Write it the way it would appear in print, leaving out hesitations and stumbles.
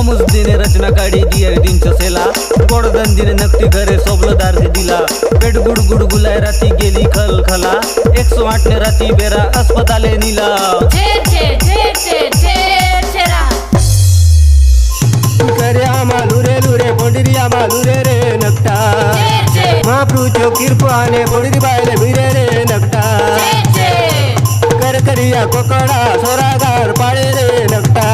आमुस दिने रचना काढी दिया दिन चसेला गोडधन दिने नकटी घरे सोबल दार दिला पेट गुड गुड गुलाय राती गेली खल खला 108 ने राती बेरा अस्पताले नीला કર્યા માલુરે લુરે પોંડીરિયા માલુરે રે નકટા મહાપ્રુ ચોકીરપાને પોંડીરી બાયલે ભીરે રે નકટા कर करिया कोकड़ा सोरागार पाड़े रे नकटा